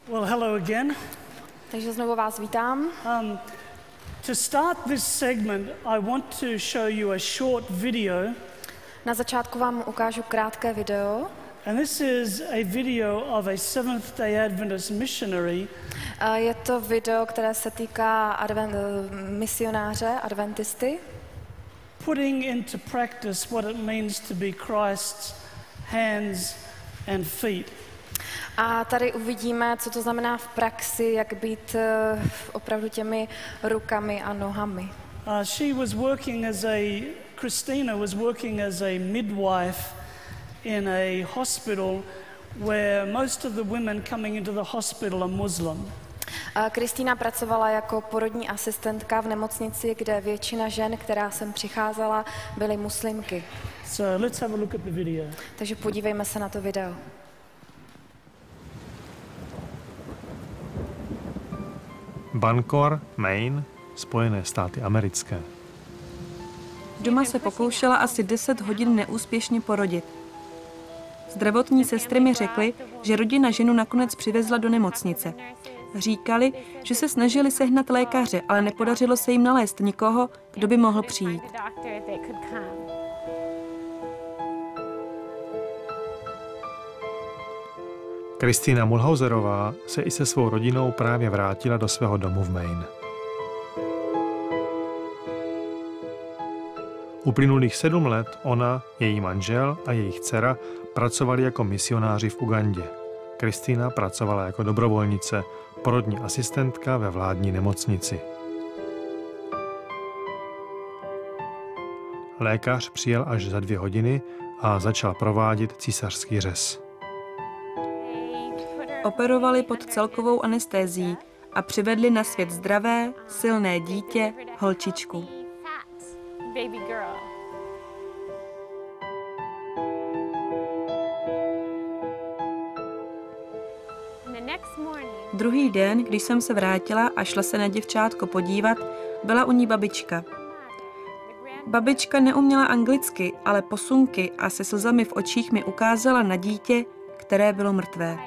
Well, hello again. Takže znovu vás vítám. To start this segment, I want to show you a short video. Na začátku vám ukážu krátké video. And this is a video of a Seventh-day Adventist missionary. Je to video, které se týká misionáře, adventisty. Putting into practice what it means to be Christ's hands and feet. A tady uvidíme, co to znamená v praxi, jak být opravdu těmi rukami a nohami. Christina was working as a midwife in a hospital where most of the women coming into the hospital are Muslim. Kristýna pracovala jako porodní asistentka v nemocnici, kde většina žen, která sem přicházela, byly muslimky. So let's have a look at the video. Takže podívejme se na to video. Bangor, Maine, Spojené státy americké. Doma se pokoušela asi 10 hodin neúspěšně porodit. Zdravotní sestry mi řekly, že rodina ženu nakonec přivezla do nemocnice. Říkali, že se snažili sehnat lékaře, ale nepodařilo se jim nalézt nikoho, kdo by mohl přijít. Kristýna Mulhauserová se i se svou rodinou právě vrátila do svého domu v Maine. Uplynulých 7 let ona, její manžel a jejich dcera pracovali jako misionáři v Ugandě. Kristýna pracovala jako dobrovolnice, porodní asistentka ve vládní nemocnici. Lékař přijel až za 2 hodiny a začal provádět císařský řez. Operovali pod celkovou anestézií a přivedli na svět zdravé, silné dítě, holčičku. Druhý den, když jsem se vrátila a šla se na děvčátko podívat, byla u ní babička. Babička neuměla anglicky, ale posunky a se slzami v očích mi ukázala na dítě, které bylo mrtvé.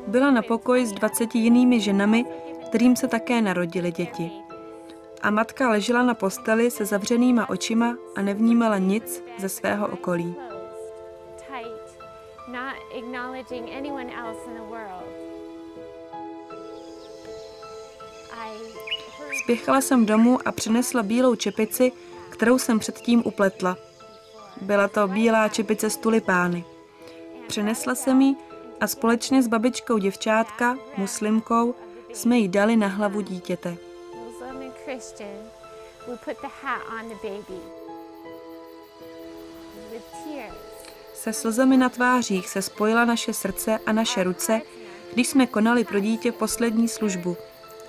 Byla na pokoji s 20 jinými ženami, kterým se také narodily děti. A matka ležela na posteli se zavřenýma očima a nevnímala nic ze svého okolí. Spěchala jsem domů a přinesla bílou čepici, kterou jsem předtím upletla. Byla to bílá čepice s tulipány. Přinesla jsem ji a společně s babičkou děvčátka, muslimkou, jsme ji dali na hlavu dítěte. Se slzami na tvářích se spojila naše srdce a naše ruce, když jsme konali pro dítě poslední službu.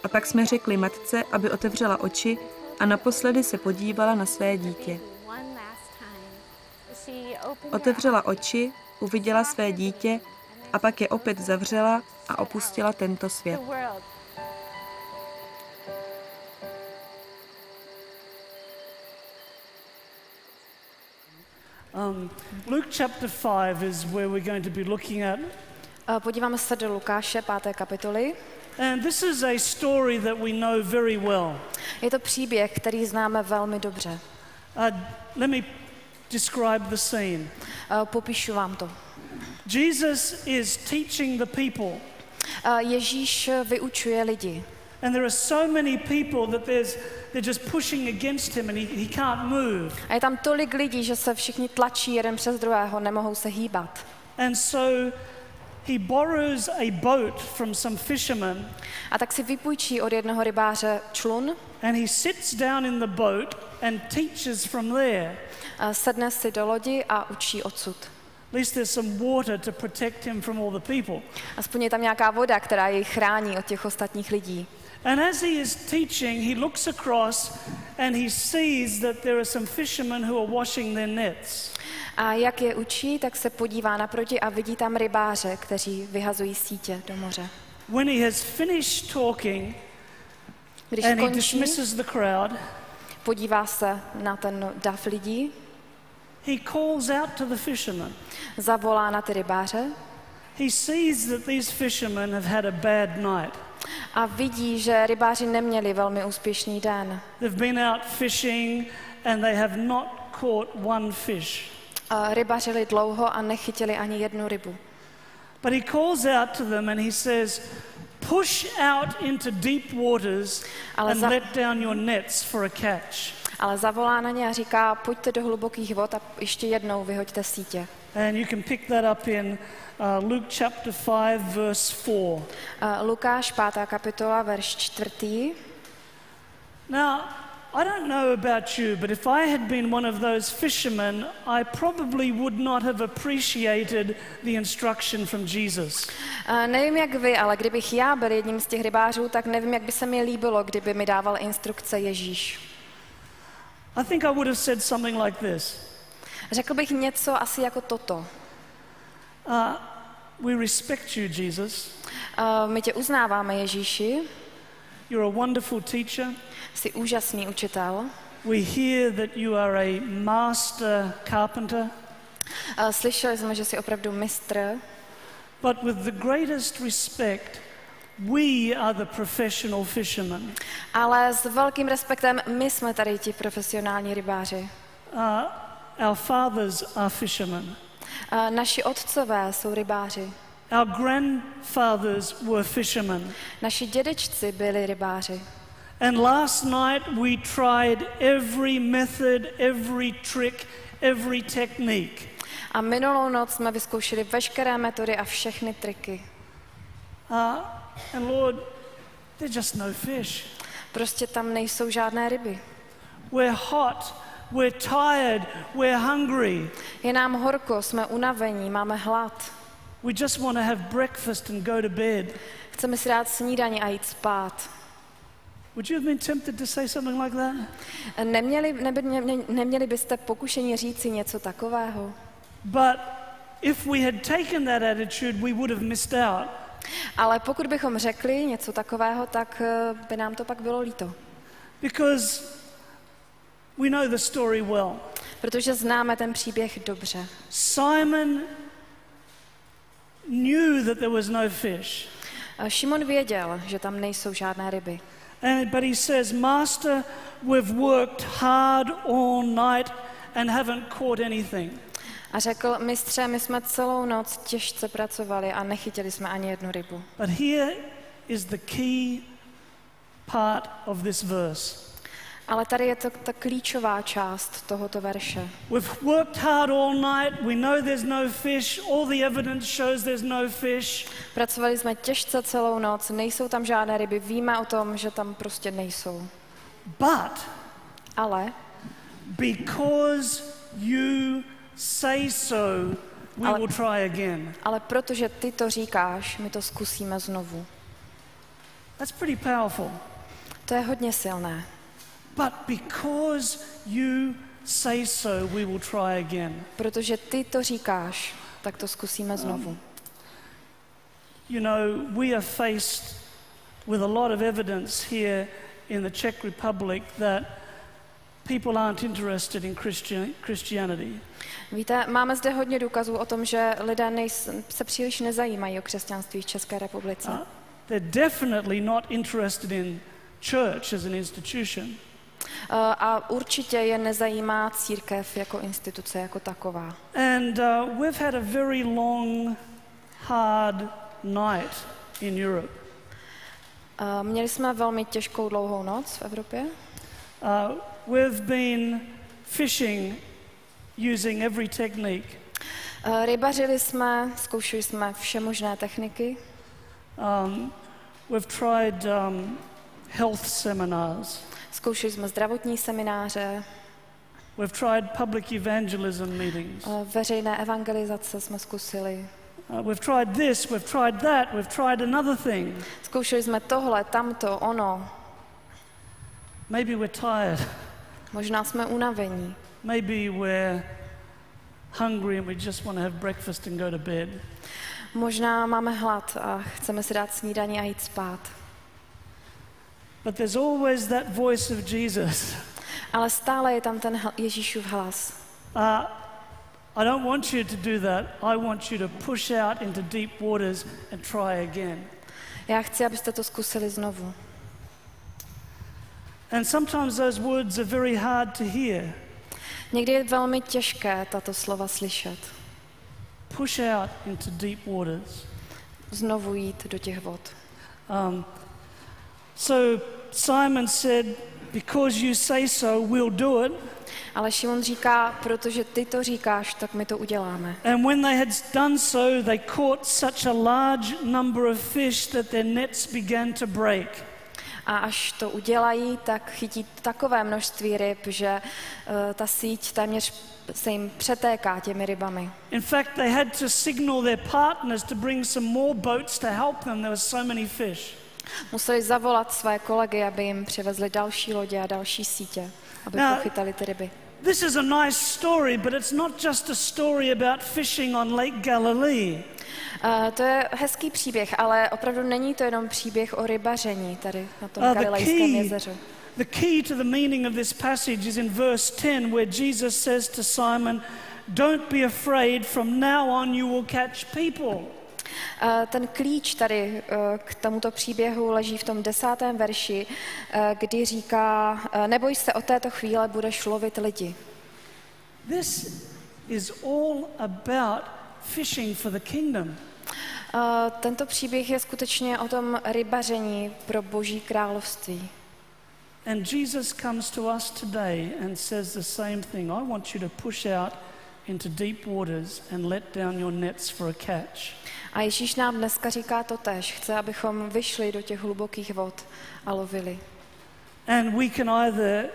A pak jsme řekli matce, aby otevřela oči a naposledy se podívala na své dítě. Otevřela oči, uviděla své dítě a pak je opět zavřela a opustila tento svět. Luke chapter 5 is where we're going to be looking at. Podíváme se do Lukáše 5. kapitoly. And this is a story that we know very well. Je to příběh, který známe velmi dobře. Let me describe the scene. Popíšu vám to. Jesus is teaching the people. Ježíš vyučuje lidi. And there are so many people that they're just pushing against him and he can't move. A je tam tolik lidí, že se všichni tlačí jeden přes druhého, nemohou se hýbat. And so he borrows a boat from some fishermen. A tak si vypůjčí od jednoho rybáře člun. And he sits down in the boat and teaches from there. Sedne si do lodi a učí odsud. At least there's some water to protect him from all the people. Aspoň je tam nějaká voda, která jej chrání od těch ostatních lidí. And as he is teaching, he looks across and he sees that there are some fishermen who are washing their nets. A jak je učí, tak se podívá naproti a vidí tam rybáře, kteří vyhazují sítě do moře. When he has finished talking and he dismisses the crowd, podívá se na ten dav lidí, he calls out to the fishermen. zavolá na ty rybáře He sees that these fishermen have had a bad night. a vidí, že rybáři neměli velmi úspěšný den. They've been out fishing and they have not caught one fish. Rybařili dlouho a nechytili ani jednu rybu. But he calls out to them and he says, push out into deep waters and let down your nets for a catch. Ale zavolá na ně a říká, pojďte do hlubokých vod a ještě jednou vyhoďte sítě. And you can pick that up in Luke chapter 5 verse 4. Lukáš 5. kapitola, verš 4. Now, I don't know about you, but if I had been one of those fishermen, I probably would not have appreciated the instruction from Jesus. Nevím jak vy, ale kdybych já byl jedním z těch rybářů, tak nevím, jak by se mi líbilo, kdyby mi dával instrukce Ježíš. I think I would have said something like this. Řekl bych něco asi jako toto. We respect you, Jesus. My tě uznáváme, Ježíši. You're a wonderful teacher. Jsi úžasný učitel. We hear that you are a master carpenter. Slyšeli jsme, že jsi opravdu mistr. But with the greatest respect, we are the professional fishermen. Ale s velkým respektem, my jsme tady ti profesionální rybáři. Our fathers are fishermen. Naši otcové jsou rybáři. Our grandfathers were fishermen. Naši dědečci byli rybáři. And last night we tried every method, every trick, every technique. A minulou noc jsme vyzkoušeli veškeré metody a všechny triky. And Lord, there's just no fish. Prostě tam nejsou žádné ryby. We're hot, we're tired, we're hungry. Je nám horko, jsme unavení, máme hlad. We just want to have breakfast and go to bed. Chceme si dát snídani a jít spát. Would you have been tempted to say something like that? Neměli byste pokušení říci něco takového? But if we had taken that attitude, we would have missed out. Ale pokud bychom řekli něco takového, tak by nám to pak bylo líto. Because we know the story well. Protože známe ten příběh dobře. Simon knew that there was no fish. Šimon věděl, že tam nejsou žádné ryby. But he says, Master, we've worked hard all night and haven't caught anything. A řekl, mistře, my jsme celou noc těžce pracovali a nechytili jsme ani jednu rybu. But here is the key part of this verse. Ale tady je to ta klíčová část tohoto verše. We've worked hard all night, we know there's no fish, all the evidence shows there's no fish. Pracovali jsme těžce celou noc, nejsou tam žádné ryby, víme o tom, že tam prostě nejsou. Ale because you say so, we will try again. Ale protože ty to říkáš, my to zkusíme znovu. That's pretty powerful. To je hodně silné. But because you say so, we will try again. Protože ty to říkáš, tak to zkusíme znovu. You know, we are faced with a lot of evidence here in the Czech Republic that people aren't interested in Christianity. Víte, máme zde hodně důkazů o tom, že lidé se příliš nezajímají o křesťanství v České republice. They're definitely not interested in church as an institution. A určitě je nezajímá církev jako instituce, jako taková. And we've had a very long, hard night in Europe. Měli jsme velmi těžkou, dlouhou noc v Evropě. We've been fishing using every technique. Rybařili jsme, zkoušeli jsme vše možné techniky. We've tried health seminars. Zkoušeli jsme zdravotní semináře. We've tried public evangelism meetings. Veřejné evangelizace jsme zkusili. We've tried this, we've tried that, we've tried another thing. Zkoušeli jsme tohle, tamto, ono. Maybe we're tired. Možná jsme unavení. Maybe we're hungry and we just want to have breakfast and go to bed. Možná máme hlad a chceme si dát snídani a jít spát. But there's always that voice of Jesus. Ale stále je tam ten Ježíšův hlas. I don't want you to do that. I want you to push out into deep waters and try again. Já chci, abyste to zkusili znovu. And sometimes those words are very hard to hear. Někdy je velmi těžké tato slova slyšet. Push out into deep waters. Znovu jít do těch vod. So Simon said, because you say so, we'll do it. Ale Šimon říká, protože ty to říkáš, tak my to uděláme. And when they had done so, they caught such a large number of fish that their nets began to break. A až to udělají, tak chytí takové množství ryb, že ta síť téměř se jim přetéká těmi rybami. In fact, they had to signal their partners to bring some more boats to help them. There were so many fish. Museli zavolat své kolegy, aby jim přivezli další lodě a další sítě, aby pochytali ty ryby. This is a nice story, but it's not just a story about fishing on Lake Galilee. To je hezký příběh, ale opravdu není to jenom příběh o rybaření tady na tom Galilejském jezeře. The key to the meaning of this passage is in verse 10, where Jesus says to Simon, "Don't be afraid, from now on you will catch people." Ten klíč tady k tomuto příběhu leží v tom 10. verši, kdy říká, neboj se, od této chvíle budeš lovit lidi. This is all about fishing for the kingdom. Tento příběh je skutečně o tom rybaření pro Boží království. And Jesus comes to us today and says the same thing. I want you to push out into deep waters and let down your nets for a catch. A Ježíš nám dneska říká totéž. Chce, abychom vyšli do těch hlubokých vod a lovili. And we can either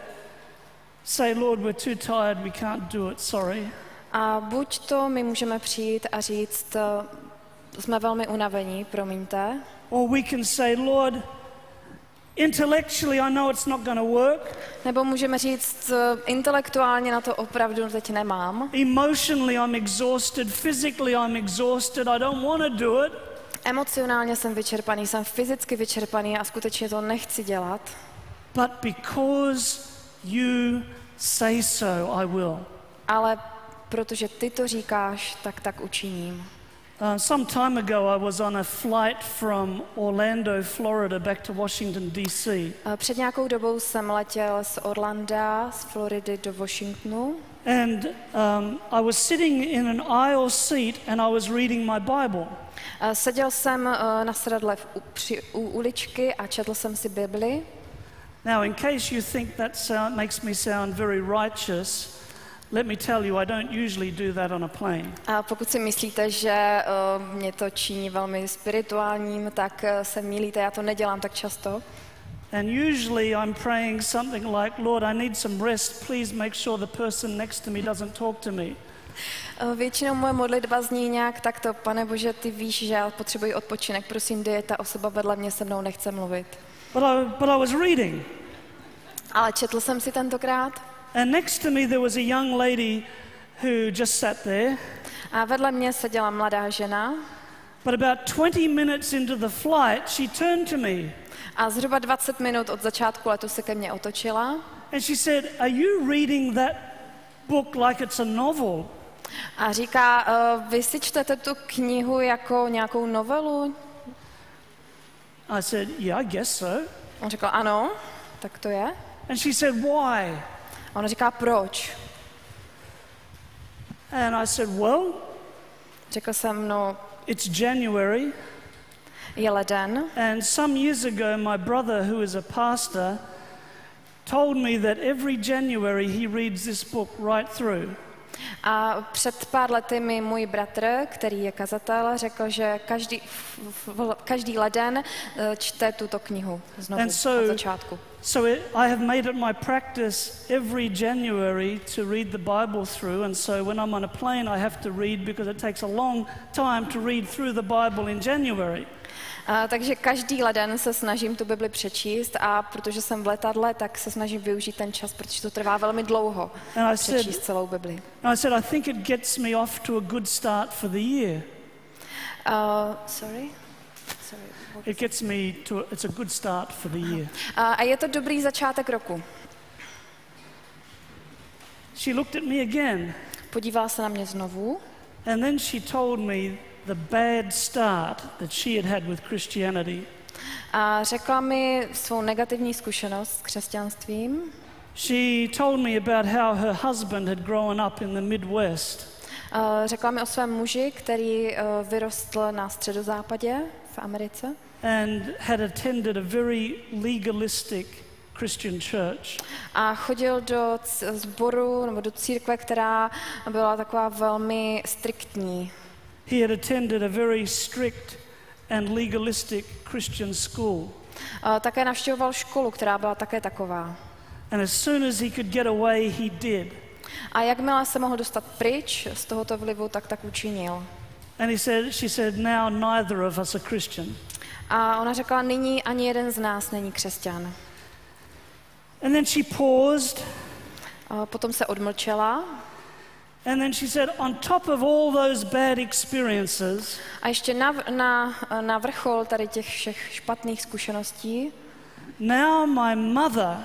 say, Lord, we're too tired, we can't do it, sorry. A buď to my můžeme přijít a říct, jsme velmi unavení, promiňte. Or we can say, Lord, intellectually I know it's not going to work. Nebo můžeme říct, intelektuálně na to opravdu teď nemám. Emotionally I'm exhausted, physically I'm exhausted, I don't want to do it. Emocionálně jsem vyčerpaný, jsem fyzicky vyčerpaný a skutečně to nechci dělat. But because you say so, I will. Ale protože ty to říkáš, tak učiním. Some time ago I was on a flight from Orlando, Florida, back to Washington, D.C. Před nějakou dobou jsem letěl z Orlanda, z Floridy do Washingtonu. And I was sitting in an aisle seat and I was reading my Bible. Seděl jsem na sedadle u uličky a četl jsem si Bibli. Now, in case you think that makes me sound very righteous, let me tell you, I don't usually do that on a plane. A pokud si myslíte, že mě to činí velmi spirituálním, tak se mýlíte, já to nedělám tak často. And usually I'm praying something like, Lord, I need some rest. Please make sure the person next to me doesn't talk to me. Většinou moje modlitba zní nějak takto, Pane Bože, ty víš, že já potřebuji odpočinek, prosím, dej, ta osoba vedle mě se mnou nechce mluvit. But I was reading. Ale četl jsem si tentokrát. And next to me there was a young lady who just sat there. A vedle mě seděla mladá žena. But about 20 minutes into the flight, she turned to me. A zhruba 20 minut od začátku letu se ke mně otočila. And she said, "Are you reading that book like it's a novel?" A říká, vy si čtete tu knihu jako nějakou novelu? I said, "Yeah, I guess so." On řekl, ano, tak to je. And she said, "Why?" A ona říká, proč? And I said, "Well, Řekl jsem, no, it's January. je leden. And some years ago, my brother, who is a pastor, told me that every January he reads this book right through." A před pár lety mi můj bratr, který je kazatel, řekl, že každý leden čte tuto knihu znovu od začátku. So I have made it my practice every January to read the Bible through, and so when I'm on a plane I have to read because it takes a long time to read through the Bible in January. Takže každý leden se snažím tu Bibli přečíst a protože jsem v letadle, tak se snažím využít ten čas, protože to trvá velmi dlouho přečíst celou Bibli. I said, I think it gets me off to a good start for the year. It gets me to, it's a good start for the year. A je to dobrý začátek roku. She looked at me again. Podívala se na mě znovu. And then she told me the bad start that she had with Christianity. A řekla mi svou negativní zkušenost s křesťanstvím. She told me about how her husband had grown up in the Midwest. Řekla mi o svém muži, který vyrostl na středozápadě v Americe. And had attended a very legalistic Christian church. A chodil do sboru nebo do církve, která byla taková velmi striktní. He had attended a very strict and legalistic Christian school. Také navštěvoval školu, která byla také taková. And as soon as he could get away, he did. A jakmile se mohl dostat pryč z tohoto vlivu, tak učinil. And she said, now neither of us are Christian. A ona řekla, nyní ani jeden z nás není křesťan. And then she paused. Potom se odmlčela. And then she said, on top of all those bad experiences, a ještě na vrchol tady těch všech špatných zkušeností, now my mother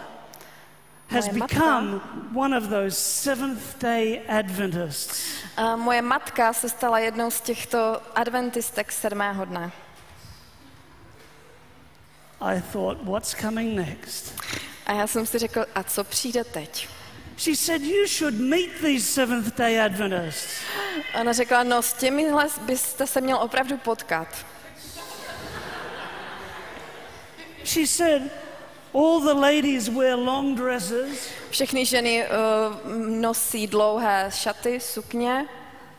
has become one of those Seventh-day Adventists. Moje matka se stala jednou z těchto adventistek sedmého dne. I thought, what's coming next? A já jsem si řekl, a co přijde teď? She said, you should meet these Seventh-day Adventists. Ona řekla, no s těmihle byste se měl opravdu potkat. She said, all the ladies wear long dresses. Všechny ženy nosí dlouhé šaty, sukně.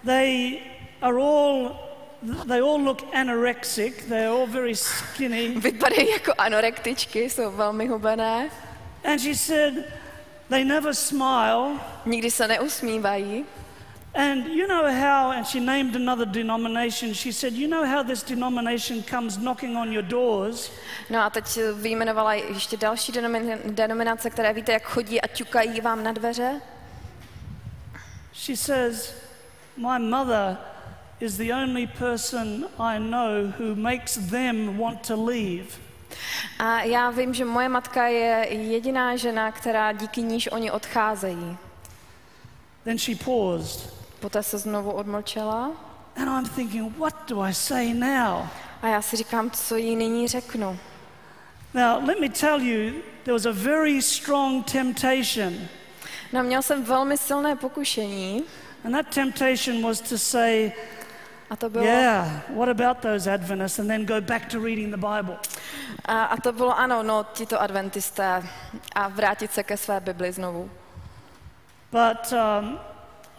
They all look anorexic. They're all very skinny. Vypadají jako anorektičky, jsou velmi hubené. And she said, they never smile. Nikdy se neusmívají. And you know how, and she named another denomination, she said, you know how this denomination comes knocking on your doors? No a teď vyjmenovala ještě další denominace, které víte, jak chodí a ťukají vám na dveře. She says, my mother is the only person I know who makes them want to leave. A já vím, že moje matka je jediná žena, která díky níž oni odcházejí. Then she paused. Poté se znovu odmlčela. And I'm thinking, what do I say now? A já si říkám, co jí nyní řeknu. Now, let me tell you, there was a very strong temptation. No, měl jsem velmi silné pokušení. And that temptation was to say, a to bylo, yeah, what about those Adventists? And then go back to reading the Bible. A to bylo, ano, no, tito adventisté. A vrátit se ke své Bibli znovu. But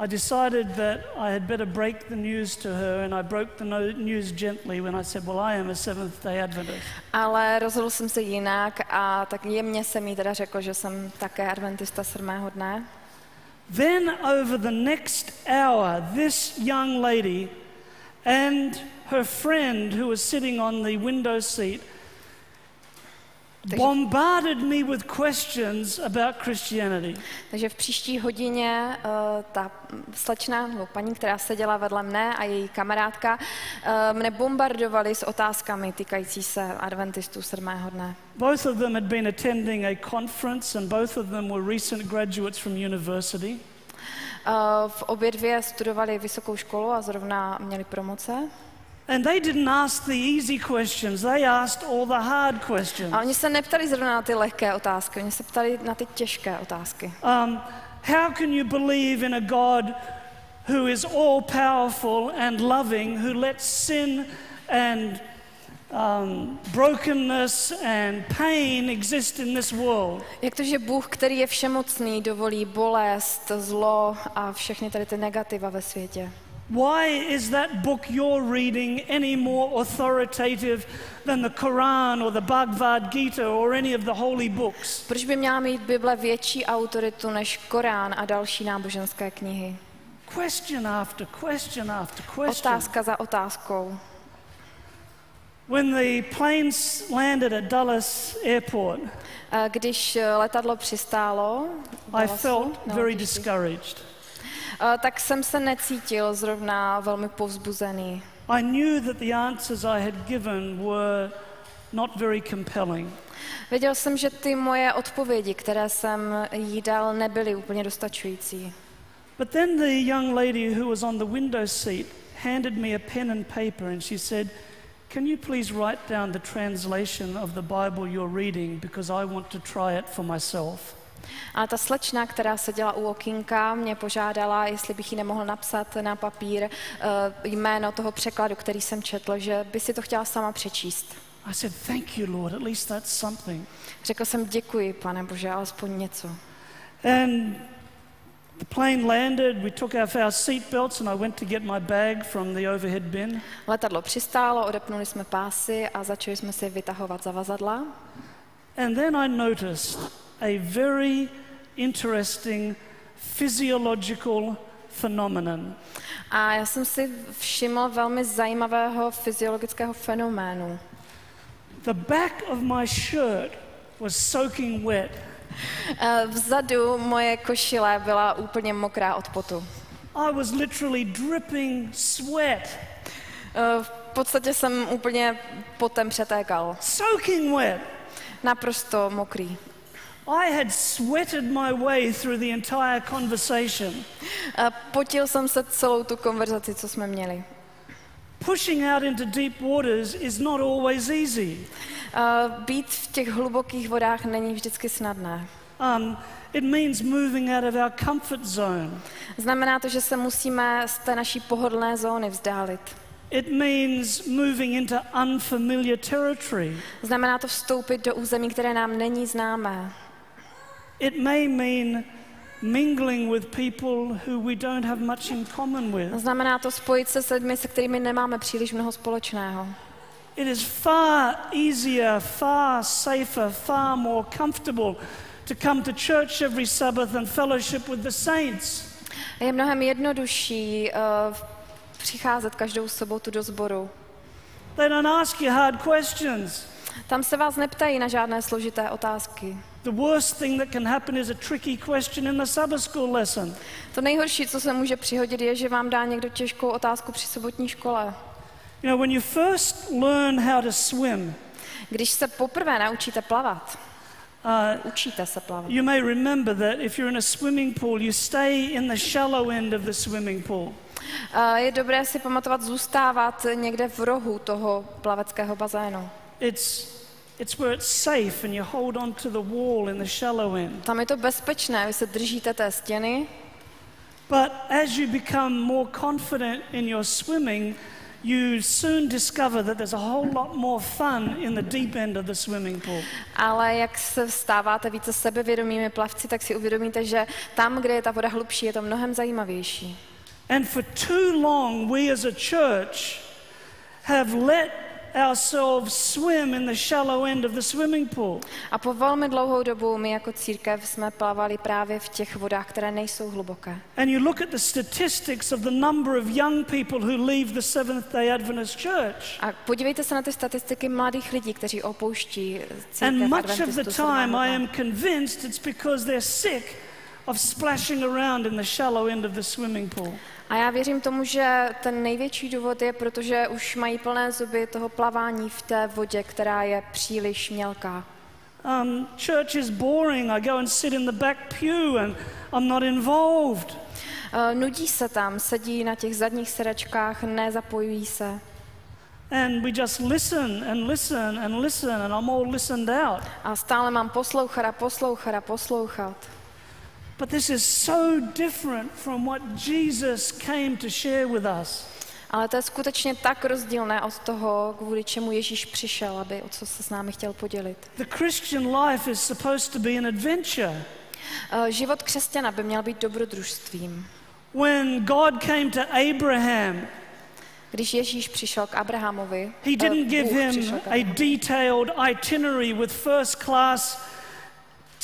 I decided that I had better break the news to her, and I broke the news gently when I said, well, I am a Seventh-day Adventist. Ale rozhodl jsem se jinak a tak jemně jsem jí teda řekl, že jsem také adventista sedmého dne. Then over the next hour, this young lady and her friend who was sitting on the window seat bombarded me with questions about Christianity. Takže v příští hodině ta slečna, paní, která seděla vedle mne a její kamarádka, mne bombardovali s otázkami týkající se adventistů sedmého dne. Both of them had been attending a conference and both of them were recent graduates from university. V obě dvě studovali vysokou školu a zrovna měli promoce. And they didn't ask the easy questions, they asked all the hard questions. A oni se neptali zrovna na ty lehké otázky, oni se ptali na ty těžké otázky. How can you believe in a God who is all powerful and loving, who lets sin and brokenness and pain exist in this world? Jak to, že Bůh, který je všemocný, dovolí bolest, zlo a všechny tady ty negativa ve světě? Why is that book you're reading any more authoritative than the Quran or the Bhagavad Gita or any of the holy books? Proč by měla mít Bible větší autoritu než Korán a další náboženské knihy? Question after question after question. Otázka za otázkou. When the planes landed at Dallas Airport, když letadlo přistálo, I felt very discouraged. Tak jsem se necítil zrovna velmi povzbuzený. I knew that the answers I had given were not very compelling. Věděl jsem, že ty moje odpovědi, které jsem jí dal, nebyly úplně dostačující. But then the young lady who was on the window seat handed me a pen and paper and she said, "Can you please write down the translation of the Bible you're reading because I want to try it for myself." A ta slečna, která seděla u okýnka, mě požádala, jestli bych jí nemohl napsat na papír jméno toho překladu, který jsem četl, že by si to chtěla sama přečíst. I said, "Thank you, Lord, at least that's something." Řekl jsem, děkuji, Pane Bože, alespoň něco. And the plane landed, we took off our seatbelts and I went to get my bag from the overhead bin. Letadlo přistálo, odepnuli jsme pásy a začali jsme si vytahovat zavazadla. And then I noticed a very interesting physiological phenomenon. A já jsem si všiml velmi zajímavého fyziologického fenoménu. The back of my shirt was soaking wet. Vzadu moje košile byla úplně mokrá od potu. I was literally dripping sweat. V podstatě jsem úplně potem přetékal. Soaking wet. Naprosto mokrý. I had sweated my way through the entire conversation. Potil jsem se celou tu konverzaci, co jsme měli. Pushing out into deep waters is not always easy. Být v těch hlubokých vodách není vždycky snadné. It means moving out of our comfort zone. Znamená to, že se musíme z té naší pohodlné zóny vzdálit. It means moving into unfamiliar territory. Znamená to vstoupit do území, které nám není známé. It may mean mingling with people who we don't have much in common with. Znamená to spojit se s lidmi, se kterými nemáme příliš mnoho společného. It is far easier, far safer, far more comfortable to come to church every Sabbath and fellowship with the saints. Je mnohem jednodušší přicházet každou sobotu do sboru. They don't ask you hard questions. Tam se vás neptají na žádné složité otázky. The worst thing that can happen is a tricky question in the Sabbath school lesson. To nejhorší, co se může přihodit, je, že vám dá někdo těžkou otázku při sobotní škole. You know, when you first learn how to swim, když se poprvé naučíte plavat, učíte se plavat. You may remember that if you're in a swimming pool, you stay in the shallow end of the swimming pool. Je dobré si pamatovat zůstávat někde v rohu toho plaveckého bazénu. It's where it's safe and you hold on to the wall in the shallow end. Tam je to bezpečné, vy se držíte té stěny. But as you become more confident in your swimming, you soon discover that there's a whole lot more fun in the deep end of the swimming pool. Ale jak se stáváte více sebevědomými plavci, tak si uvědomíte, že tam, kde je ta voda hlubší, je to mnohem zajímavější. And for too long we as a church have let ourselves swim in the shallow end of the swimming pool. A po velmi dlouhou dobu my jako církev jsme plavali právě v těch vodách, které nejsou hluboké. And you look at the statistics of the number of young people who leave the Seventh-day Adventist Church. A podívejte se na ty statistiky mladých lidí, kteří opouští církev And much adventistů. of the time I am convinced it's because they're sick of splashing around in the shallow end of the swimming pool. A já věřím tomu, že ten největší důvod je, protože už mají plné zuby toho plavání v té vodě, která je příliš mělká. Church is boring. I go and sit in the back pew and I'm not involved. Nudí se tam, sedí na těch zadních sedačkách, nezapojují se. And we just listen and listen and listen and I'm all listened out. A stále mám poslouchat a poslouchat a poslouchat. But this is so different from what Jesus came to share with us. Ale to je skutečně tak rozdílné od toho, kvůli čemu Ježíš přišel, aby o co se s námi chtěl podělit. The Christian life is supposed to be an adventure. Život křesťana by měl být dobrodružstvím. When God came to Abraham, když Ježíš přišel k Abrahamovi, he didn't give him a detailed itinerary with first class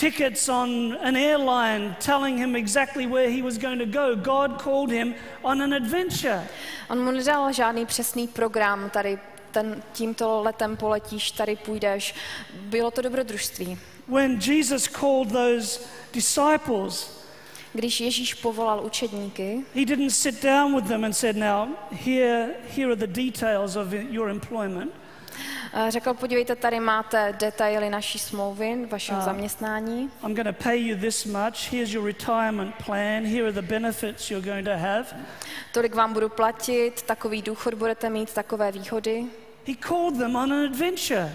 tickets on an airline telling him exactly where he was going to go. God called him on an adventure. On mu nedal žádný přesný program, tady tímto letem poletíš, tady půjdeš. Bylo to dobrodružství. When Jesus called those disciples, když Ježíš povolal učedníky, he didn't sit down with them and said, now here are the details of your employment. Řekl, podívejte, tady máte detaily naší smlouvy, vašeho zaměstnání. I'm going to pay you this much. Here's your retirement plan. Here are the benefits you're going to have. Tolik vám budu platit, takový důchod budete mít, takové výhody. He called them on an adventure.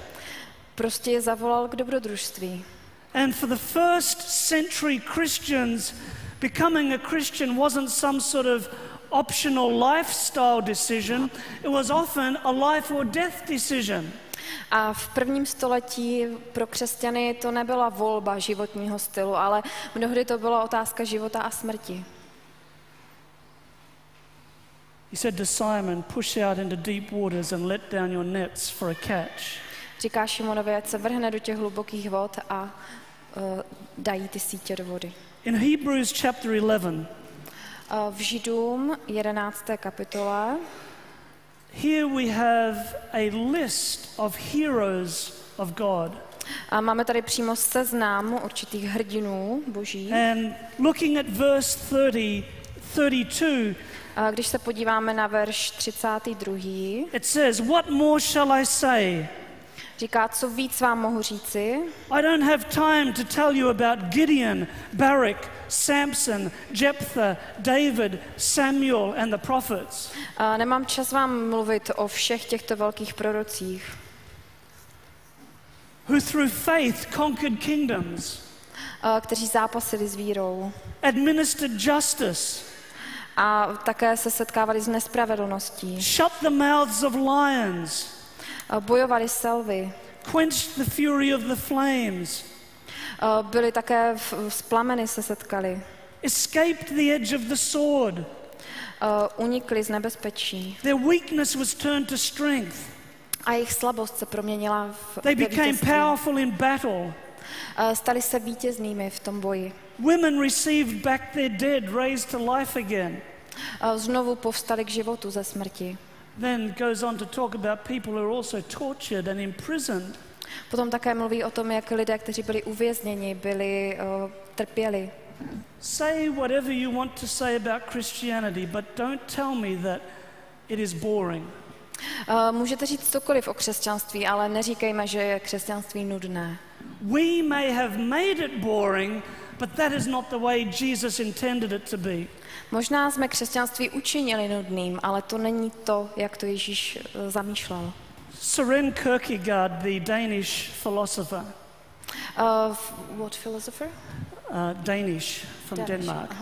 Prostě je zavolal k dobrodružství. And for the first century Christians, becoming a Christian wasn't some sort of optional lifestyle decision. It was often a life or death decision. A v prvním století pro křesťany to nebyla volba životního stylu, ale mnohdy to byla otázka života a smrti. He said to Simon, push out into deep waters and let down your nets for a catch. Říká Šimonovi, ať se vrhne do těch hlubokých vod a dají ty sítě do vody. In Hebrews chapter 11, V Židům 11. kapitole here we have a list of heroes of God. a máme tady přímo seznam určitých hrdinů boží. And looking at verse 32, A když se podíváme na verš 32, it says, what more shall I say? říká, co víc vám mohu říci. I don't have time to tell you about Gideon, Barak, Samson, Jephthah, David, Samuel and the prophets. A nemám čas vám mluvit o všech těchto velkých prorocích, Who through faith conquered kingdoms, kteří zápasili s vírou administered justice, a také se setkávali s nespravedlností, shut the mouths of lions, bojovali s lvy, quenched the fury of the flames, byli také s plameny se setkali, escaped the edge of the sword. unikli z nebezpečí Their weakness was turned to strength. a jejich slabost se proměnila They ve became vítězství. powerful in battle. Stali se vítěznými v tom boji. Women received back their dead, raised to life again. Znovu povstali k životu ze smrti. Then goes on to talk about people who are also tortured and imprisoned. Potom také mluví o tom, jak lidé, kteří byli uvězněni, trpěli. Say whatever you want to say about Christianity, but don't tell me that it is boring. Můžete říct cokoliv o křesťanství, ale neříkejme, že je křesťanství nudné. We may have made it boring, but that is not the way Jesus intended it to be. Možná jsme křesťanství učinili nudným, ale to není to, jak to Ježíš zamýšlel. Søren Kierkegaard, the Danish philosopher, What philosopher? Danish from Denmark.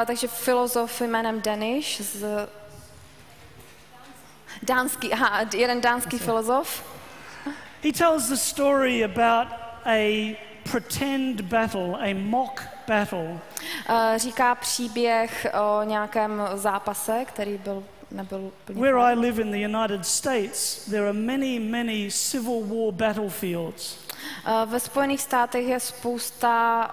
Takže filozof jménem Danish z jeden dánský filozof. He tells the story about a pretend battle, a mock battle. Říká příběh o nějakém zápase, který nebyl úplně. Where I live in the United States, there are many civil war battlefields. Ve Spojených státech je spousta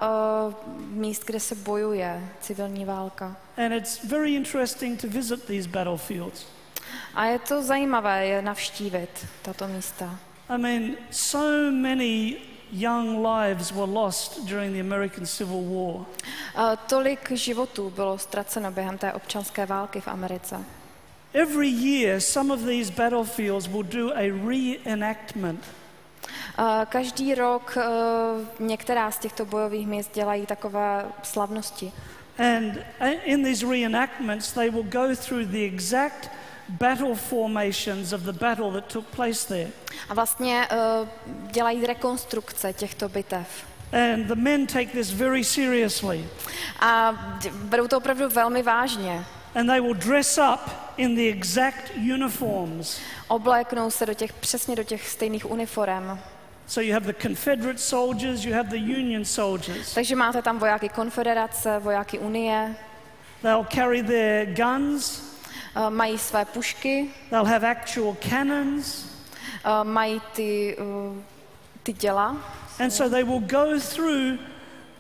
míst, kde se bojuje, civilní válka. And it's very interesting to visit these battlefields. A je to zajímavé je navštívit tato místa. I mean, so many young lives were lost during the American Civil War. Tolik životů bylo ztraceno během té občanské války v Americe. Every year, some of these battlefields will do a reenactment. Každý rok některá z těchto bojových míst dělají takové slavnosti. And in these reenactments, they will go through the exact battle formations of the battle that took place there. A vlastně dělají rekonstrukce těchto bitev. And the men take this very seriously. A berou to opravdu velmi vážně. And they will dress up in the exact uniforms. Obléknou se přesně do těch stejných uniform. So you have the Confederate soldiers, you have the Union soldiers. Takže máte tam vojáky konfederace, vojáky Unie. They'll carry their guns. Mají své pušky. They'll have actual cannons. Mají ty děla. And so they will go through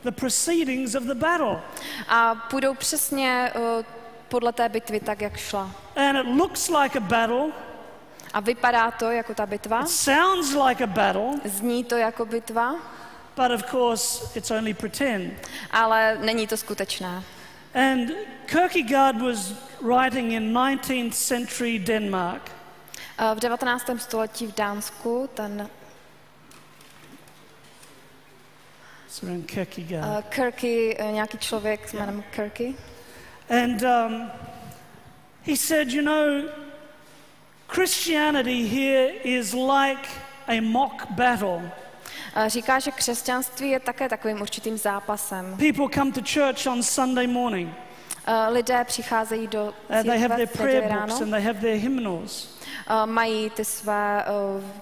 the proceedings of the battle. A půjdou přesně podle té bitvy tak, jak šla. And it looks like a battle. A vypadá to jako ta bitva. It sounds like a battle. Zní to jako bitva. But of course, it's only pretend. Ale není to skutečné. And Kierkegaard was writing in 19th century Denmark. V 19. století v Dánsku ten Kirky, nějaký člověk s jménem Kirky. And he said, you know, Christianity here is like a mock battle. Říká, že křesťanství je také takovým určitým zápasem. People come to church on Sunday morning. Lidé přicházejí do They have církve their v prayer neděli books ráno. and they have their hymnals. Mají ty své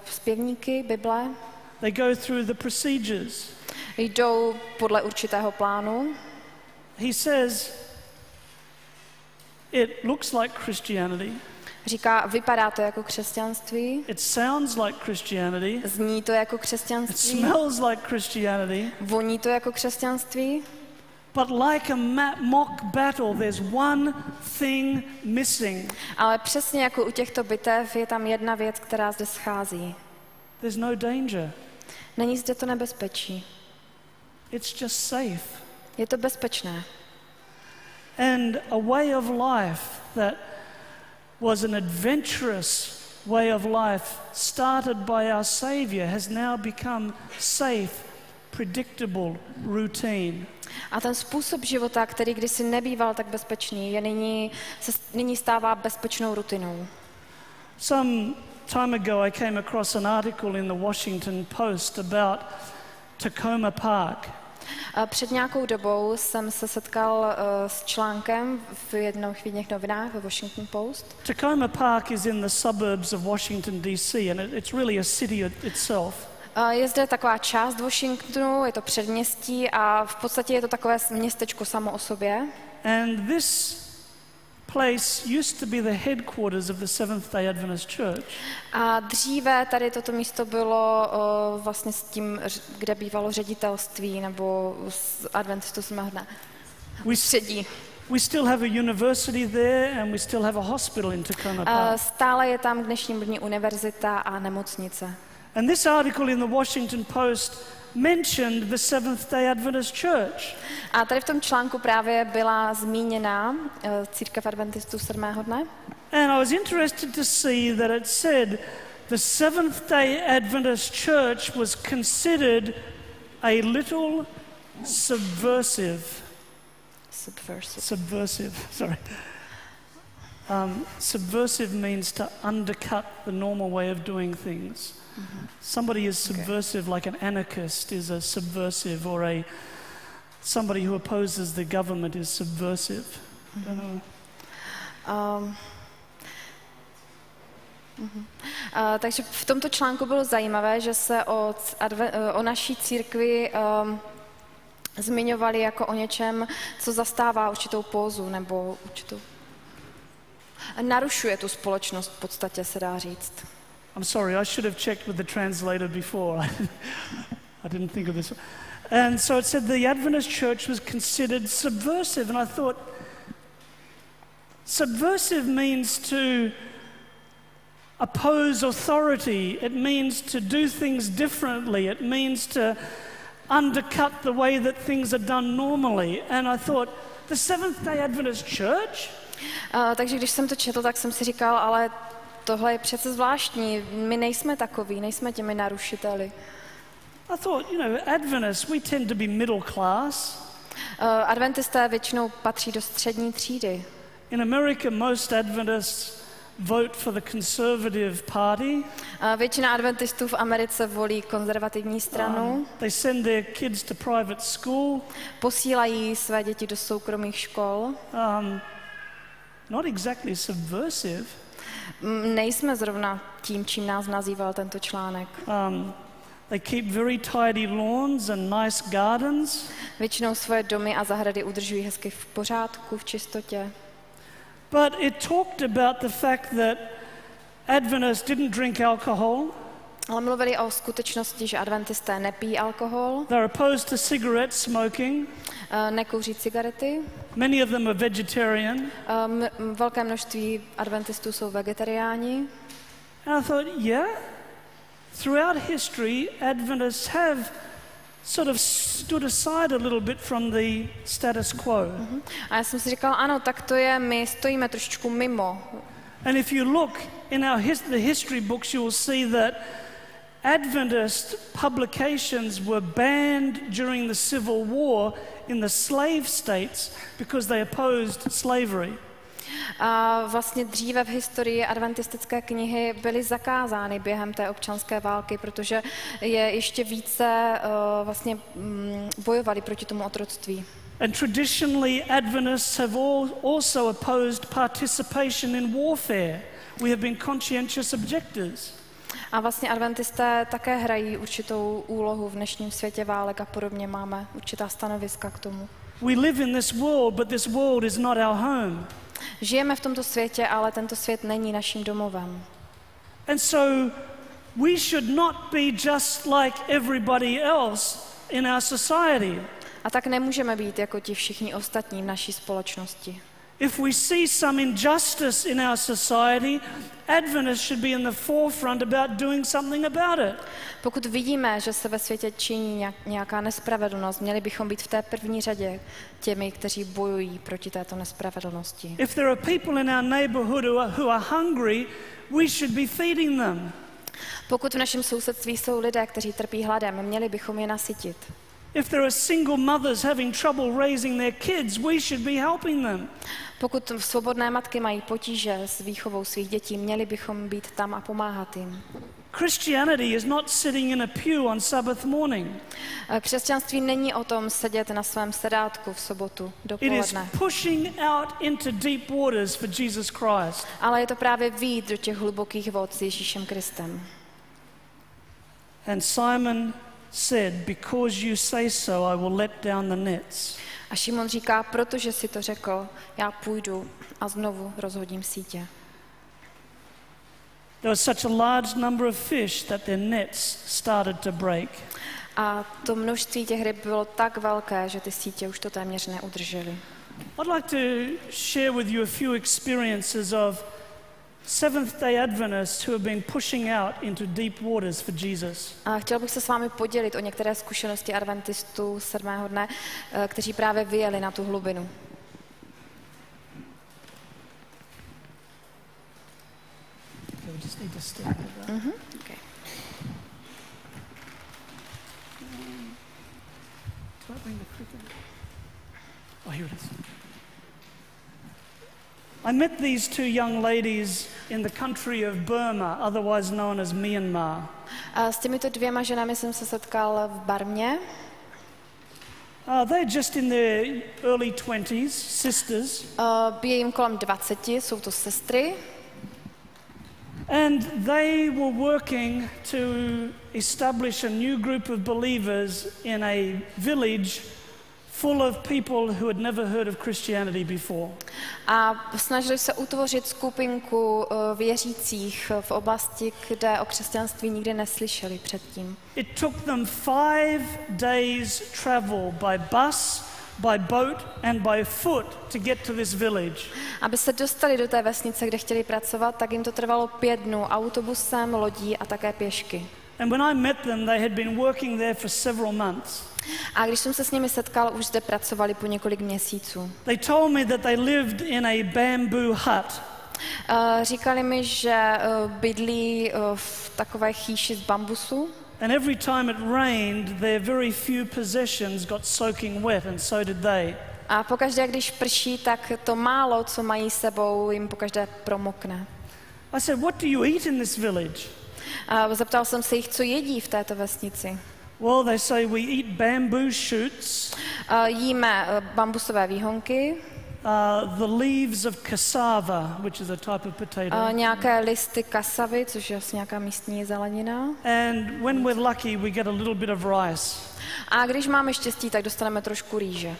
zpěvníky, Bible. They go through the procedures. Jdou podle určitého plánu. He says, it looks like Christianity. Říká, vypadá to jako křesťanství. It sounds like Christianity. Zní to jako It křesťanství. smells like Christianity. Voní to jako křesťanství. But like a mock battle, there's one thing missing. Ale přesně jako u těchto bitev je tam jedna věc, která zde schází. There's no danger. Není zde to nebezpečí. It's just safe. Je to bezpečné. And a way of life that was an adventurous way of life started by our Savior has now become safe, predictable, routine. A ten způsob života, který kdysi nebýval tak bezpečný, se nyní stává bezpečnou rutinou. Some time ago I came across an article in the Washington Post about Tacoma Park. Před nějakou dobou jsem se setkal s článkem v jedných novinách ve Washington Post. Tacoma Park is in the suburbs of Washington D.C. and it's really a city itself. Je zde taková část Washingtonu, je to předměstí a v podstatě je to takové městečko samo o sobě. And this place used to be the headquarters of the Seventh-day Adventist Church. A dříve tady toto místo bylo vlastně s tím, kde bývalo ředitelství nebo adventistů sedmého dne. Středí. We still have a university there and we still have a hospital in Tacoma Park. Stále je tam k dnešnímu dni univerzita a nemocnice. And this article in the Washington Post mentioned the Seventh-day Adventist Church. A tady v tom článku právě byla zmíněna církev adventistů sedmého dne. And I was interested to see that it said the Seventh-day Adventist Church was considered a little subversive. Subversive means to undercut the normal way of doing things. Somebody is subversive, like an anarchist is a subversive, or somebody who opposes the government is subversive. Takže v tomto článku bylo zajímavé, že se o naší církvi zmiňovali jako o něčem, co zastává určitou pózu nebo určitou narušuje tu společnost, v podstatě se dá říct. I'm sorry, I should have checked with the translator before. I didn't think of this. And so it said the Adventist church was considered subversive, and I thought, subversive means to oppose authority. It means to do things differently. It means to undercut the way that things are done normally. And I thought, the Seventh-day Adventist church? Takže když jsem to četl, tak jsem si říkal, ale tohle je přece zvláštní. My nejsme takoví, nejsme těmi narušiteli. I thought, Adventists, we tend to be middle class. Adventisté většinou patří do střední třídy. In America, most Adventists vote for the conservative party. Většina adventistů v Americe volí konzervativní stranu. They send their kids to private school. Posílají své děti do soukromých škol. Not exactly subversive. Nejsme zrovna tím, čím nás nazýval tento článek. They keep very tidy lawns and nice gardens. Většinou svoje domy a zahrady udržují hezky v pořádku, v čistotě. But it talked about the fact that Adventists didn't drink alcohol. Ale mluvili o skutečnosti, že adventisté nepijí alkohol. They're opposed to cigarette smoking. Nekouří cigarety. Many of them are vegetarian. Velké množství adventistů jsou vegetariáni. And I thought, throughout history, Adventists have sort of stood aside a little bit from the status quo. A já jsem si říkal, ano, tak to je, my stojíme trošičku mimo And if you look in the history books, you will see that Adventist publications were banned during the Civil War in the slave states because they opposed slavery. A vlastně dříve v historii adventistické knihy byly zakázány během té občanské války, protože je ještě více vlastně bojovali proti tomu otroctví. And traditionally Adventists have also opposed participation in warfare. We have been conscientious objectors. A vlastně adventisté také hrají určitou úlohu v dnešním světě válek a podobně, máme určitá stanoviska k tomu. We live in this world, but this world is not our home. Žijeme v tomto světě, ale tento svět není naším domovem. And so we should not be just like everybody else in our society. A tak nemůžeme být jako ti všichni ostatní v naší společnosti. If we see some injustice in our society, Adventists should be in the forefront about doing something about it. Pokud vidíme, že se ve světě činí nějaká nespravedlnost, měli bychom být v té první řadě těmi, kteří bojují proti této nespravedlnosti. If there are people in our neighborhood who are hungry, we should be feeding them. Pokud v našem sousedství jsou lidé, kteří trpí hladem, měli bychom je nasytit. If there are single mothers having trouble raising their kids, we should be helping them. Pokud svobodné matky mají potíže s výchovou svých dětí, měli bychom být tam a pomáhat jim. Christianity is not sitting in a pew on Sabbath morning. Křesťanství není o tom sedět na svém sedátku v sobotu It dopoledne. is pushing out into deep waters for Jesus Christ. Ale je to právě vyjít do těch hlubokých vod s Ježíšem Kristem. And Simon said, because you say so, I will let down the nets. A Šimon říká, protože si to řekl, já půjdu a znovu rozhodím sítě. There was such a large number of fish that their nets started to break. A to množství těch ryb bylo tak velké, že ty sítě už to téměř neudržely. I'd like to share with you a few experiences of Seventh-day Adventists who have been pushing out into deep waters for Jesus. A chtěl bych se s vámi podělit o některé zkušenosti adventistů sedmého dne, kteří právě vyjeli na tu hlubinu. Okay. Oh, here it is. I met these two young ladies in the country of Burma, otherwise known as Myanmar. A s těmito dvěma ženami jsem se setkal v Barmě. They're just in their early 20s, sisters. Je jim kolem 20, jsou to sestry. And they were working to establish a new group of believers in a village full of people who had never heard of Christianity before. A snažili se utvořit skupinku věřících v oblasti, kde o křesťanství nikdy neslyšeli předtím. It took them 5 days travel by bus, by boat and by foot to get to this village. Aby se dostali do té vesnice, kde chtěli pracovat, tak jim to trvalo 5 dnů autobusem, lodí a také pěšky. And when I met them, they had been working there for several months. A když jsem se s nimi setkal, už zde pracovali po několik měsíců. They told me that they lived in a bamboo hut. Říkali mi, že bydlí v takové chýši z bambusu. And every time it rained, their very few possessions got soaking wet, and so did they. A pokaždé, když prší, tak to málo, co mají sebou, jim pokaždé promokne. I said, what do you eat in this village? A zeptal jsem se jich, co jedí v této vesnici. Well, they say we eat bamboo shoots, Jíme bambusové výhonky, the leaves of cassava, which is a type of potato. Nějaké listy kasavy, což je asi nějaká místní zelenina. And when we're lucky, we get a little bit of rice. A když máme štěstí, tak dostaneme trošku rýže.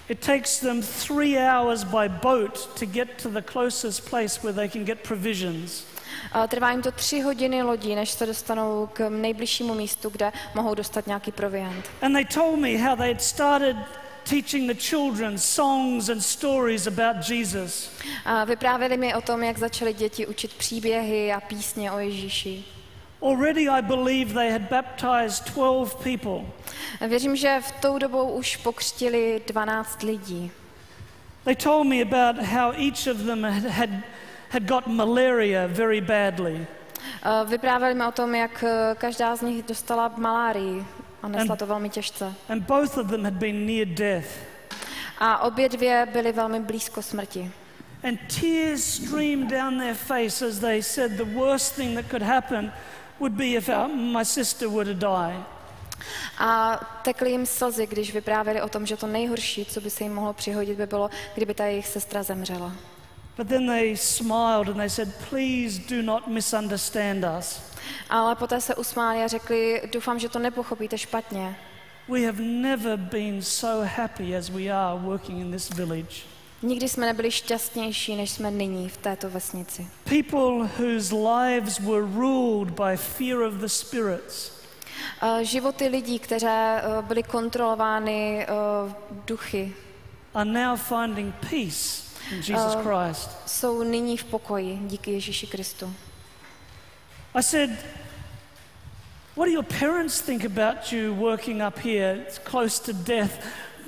It takes them 3 hours by boat to get to the closest place where they can get provisions. Trvá jim to 3 hodiny lodí, než se dostanou k nejbližšímu místu, kde mohou dostat nějaký proviant. And they told me how they had started teaching the children songs and stories about Jesus. Vyprávěli mi o tom, jak začali děti učit příběhy a písně o Ježíši. Already I believe they had baptized 12 people. Věřím, že v tou dobou už pokřtili 12 lidí. They told me about how each of them had had got malaria very badly. Vyprávěli mi o tom, jak každá z nich dostala malárii a nesla to velmi těžce. And both of them had been near death. A obě dvě byly velmi blízko smrti. And tears streamed down their face as they said the worst thing that could happen would be if my sister were to die. A tekly jim slzy, když vyprávěli o tom, že to nejhorší, co by se jim mohlo přihodit, by bylo, kdyby ta jejich sestra zemřela. But then they smiled and they said, please do not misunderstand us. Ale poté se usmáli a řekli, doufám, že to nepochopíte špatně. We have never been so happy as we are working in this village. Nikdy jsme nebyli šťastnější, než jsme nyní v této vesnici. People whose lives were ruled by fear of the spirits. Životy lidí, které byly kontrolovány duchy, are now finding peace in Jesus Christ. Jsou nyní v pokoji díky Ježíši Kristu. I said, what do your parents think about you working up here? It's close to death,